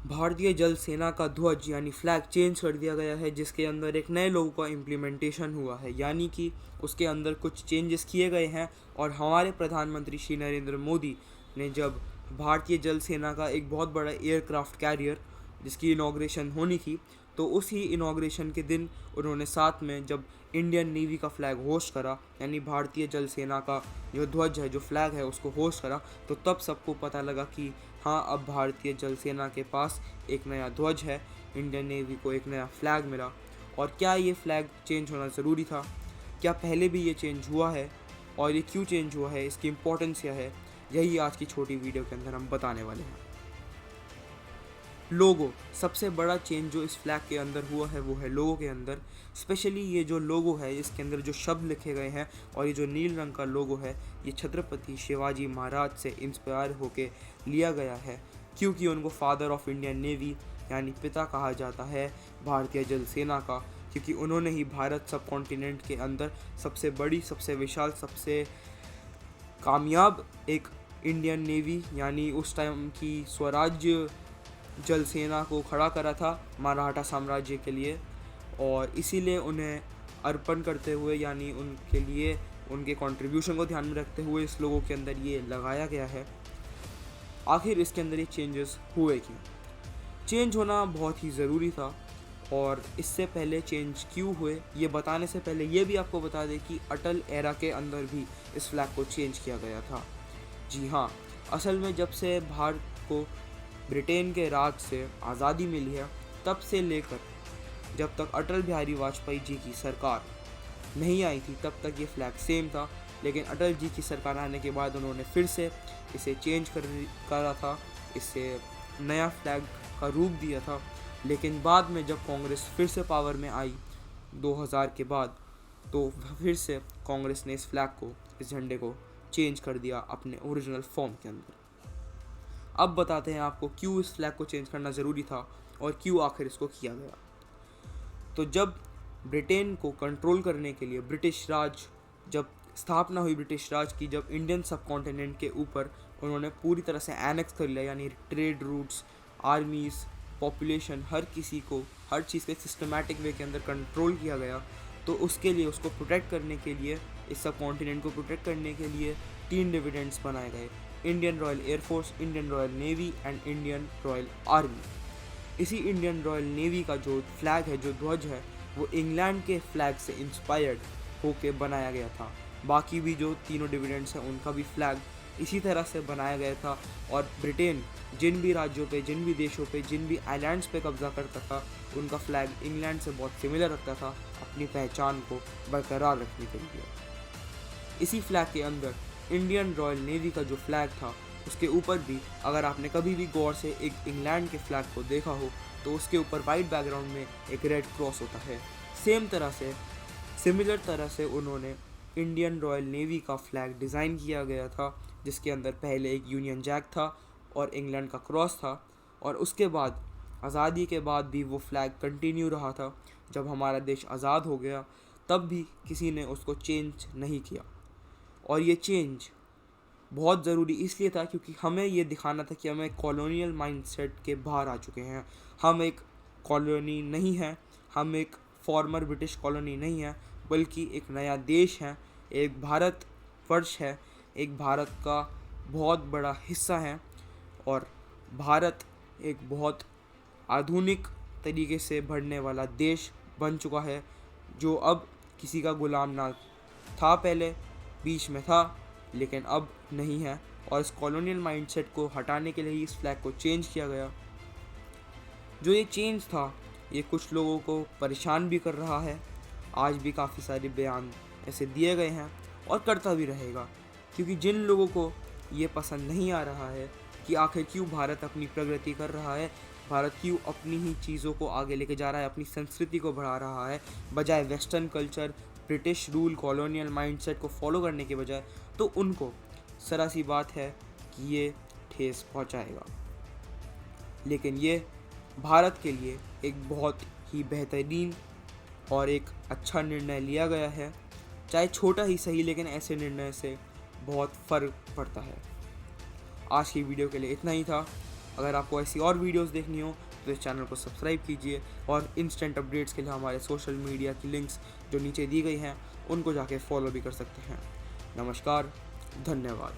भारतीय जल सेना का ध्वज यानी फ्लैग चेंज कर दिया गया है, जिसके अंदर एक नए लोगों का इम्प्लीमेंटेशन हुआ है, यानी कि उसके अंदर कुछ चेंजेस किए गए हैं। और हमारे प्रधानमंत्री श्री नरेंद्र मोदी ने जब भारतीय जल सेना का एक बहुत बड़ा एयरक्राफ्ट कैरियर जिसकी इनाग्रेशन होनी थी, तो उसी इनाग्रेशन के दिन उन्होंने साथ में जब इंडियन नेवी का फ्लैग होस्ट करा, यानी भारतीय जल सेना का जो ध्वज है, जो फ्लैग है, उसको होस्ट करा, तो तब सबको पता लगा कि हाँ, अब भारतीय जल सेना के पास एक नया ध्वज है, इंडियन नेवी को एक नया फ्लैग मिला। और क्या ये फ्लैग चेंज होना ज़रूरी था? क्या पहले भी ये चेंज हुआ है? और ये क्यों चेंज हुआ है? इसकी इम्पोर्टेंस क्या है? यही आज की छोटी वीडियो के अंदर हम बताने वाले हैं। लोगो, सबसे बड़ा चेंज जो इस फ्लैग के अंदर हुआ है वो है लोगो के अंदर। स्पेशली ये जो लोगो है, इसके अंदर जो शब्द लिखे गए हैं और ये जो नील रंग का लोगो है, ये छत्रपति शिवाजी महाराज से इंस्पायर होके लिया गया है, क्योंकि उनको फादर ऑफ इंडियन नेवी यानी पिता कहा जाता है भारतीय जल सेना का, क्योंकि उन्होंने ही भारत सब कॉन्टिनेंट के अंदर सबसे बड़ी, सबसे विशाल, सबसे कामयाब एक इंडियन नेवी यानी उस टाइम की स्वराज्य जल सेना को खड़ा करा था मराठा साम्राज्य के लिए। और इसीलिए उन्हें अर्पण करते हुए, यानी उनके लिए उनके कंट्रीब्यूशन को ध्यान में रखते हुए इस लोगों के अंदर ये लगाया गया है। आखिर इसके अंदर ये चेंजेस हुए क्यों? चेंज होना बहुत ही ज़रूरी था। और इससे पहले चेंज क्यों हुए ये बताने से पहले ये भी आपको बता दें कि अटल एरा के अंदर भी इस फ्लैग को चेंज किया गया था। जी हाँ, असल में जब से भारत को ब्रिटेन के राज से आज़ादी मिली है, तब से लेकर जब तक अटल बिहारी वाजपेयी जी की सरकार नहीं आई थी, तब तक ये फ्लैग सेम था। लेकिन अटल जी की सरकार आने के बाद उन्होंने फिर से इसे चेंज करा था, इसे नया फ्लैग का रूप दिया था। लेकिन बाद में जब कांग्रेस फिर से पावर में आई 2000 के बाद, तो फिर से कांग्रेस ने इस फ्लैग को, इस झंडे को चेंज कर दिया अपने ओरिजिनल फॉर्म के अंदर। अब बताते हैं आपको क्यों इस फ्लैग को चेंज करना ज़रूरी था और क्यों आखिर इसको किया गया। तो जब ब्रिटेन को कंट्रोल करने के लिए ब्रिटिश राज, जब स्थापना हुई ब्रिटिश राज की, जब इंडियन सब कॉन्टिनेंट के ऊपर उन्होंने पूरी तरह से एनेक्स कर लिया, यानी ट्रेड रूट्स, आर्मीज़, पॉपुलेशन, हर किसी को हर चीज़ के सिस्टमैटिक वे के अंदर कंट्रोल किया गया, तो उसके लिए, उसको प्रोटेक्ट करने के लिए, इस सब कॉन्टिनेंट को प्रोटेक्ट करने के लिए 3 डिविडेंड्स बनाए गए: Indian royal air force, Indian royal navy and Indian royal army. इसी इंडियन रॉयल नेवी का जो फ्लैग है, जो ध्वज है, वो इंग्लैंड के फ्लैग से इंस्पायर्ड होके बनाया गया था। बाकी भी जो तीनों डिविडेंड्स हैं उनका भी फ्लैग इसी तरह से बनाया गया था। और ब्रिटेन जिन भी राज्यों पे, जिन भी देशों पे, जिन भी आइलैंड्स पे कब्जा करता था, उनका फ्लैग इंग्लैंड से बहुत सिमिलर रखता था अपनी पहचान को बरकरार रखने के लिए। इसी फ्लैग के अंदर इंडियन रॉयल नेवी का जो फ्लैग था, उसके ऊपर भी, अगर आपने कभी भी गौर से एक इंग्लैंड के फ्लैग को देखा हो, तो उसके ऊपर वाइट बैकग्राउंड में एक रेड क्रॉस होता है। सेम तरह से, सिमिलर तरह से उन्होंने इंडियन रॉयल नेवी का फ्लैग डिज़ाइन किया गया था, जिसके अंदर पहले एक यूनियन जैक था और इंग्लैंड का क्रॉस था। और उसके बाद, आज़ादी के बाद भी वो फ्लैग कंटिन्यू रहा था। जब हमारा देश आज़ाद हो गया, तब भी किसी ने उसको चेंज नहीं किया। और ये चेंज बहुत ज़रूरी इसलिए था क्योंकि हमें ये दिखाना था कि हम एक कॉलोनियल माइंडसेट के बाहर आ चुके हैं। हम एक कॉलोनी नहीं हैं, हम एक फॉर्मर ब्रिटिश कॉलोनी नहीं है, बल्कि एक नया देश है, एक भारत वर्ष है, एक भारत का बहुत बड़ा हिस्सा है। और भारत एक बहुत आधुनिक तरीके से बढ़ने वाला देश बन चुका है, जो अब किसी का गुलाम ना था, पहले बीच में था, लेकिन अब नहीं है। और इस कॉलोनियल माइंडसेट को हटाने के लिए ही इस फ्लैग को चेंज किया गया। जो ये चेंज था, ये कुछ लोगों को परेशान भी कर रहा है। आज भी काफ़ी सारे बयान ऐसे दिए गए हैं और करता भी रहेगा, क्योंकि जिन लोगों को ये पसंद नहीं आ रहा है कि आखिर क्यों भारत अपनी प्रगति कर रहा है, भारत क्यों अपनी ही चीज़ों को आगे लेके जा रहा है, अपनी संस्कृति को बढ़ा रहा है, बजाय western culture, British rule, colonial mindset को फॉलो करने के बजाय, तो उनको ज़रा सी बात है कि ये ठेस पहुंचाएगा। लेकिन ये भारत के लिए एक बहुत ही बेहतरीन और एक अच्छा निर्णय लिया गया है। चाहे छोटा ही सही, लेकिन ऐसे निर्णय से बहुत फ़र्क पड़ता है। आज की वीडियो के लिए इतना ही था। अगर आपको ऐसी और वीडियोस देखनी हो तो इस चैनल को सब्सक्राइब कीजिए और इंस्टेंट अपडेट्स के लिए हमारे सोशल मीडिया की लिंक्स जो नीचे दी गई हैं उनको जाके फॉलो भी कर सकते हैं। नमस्कार, धन्यवाद।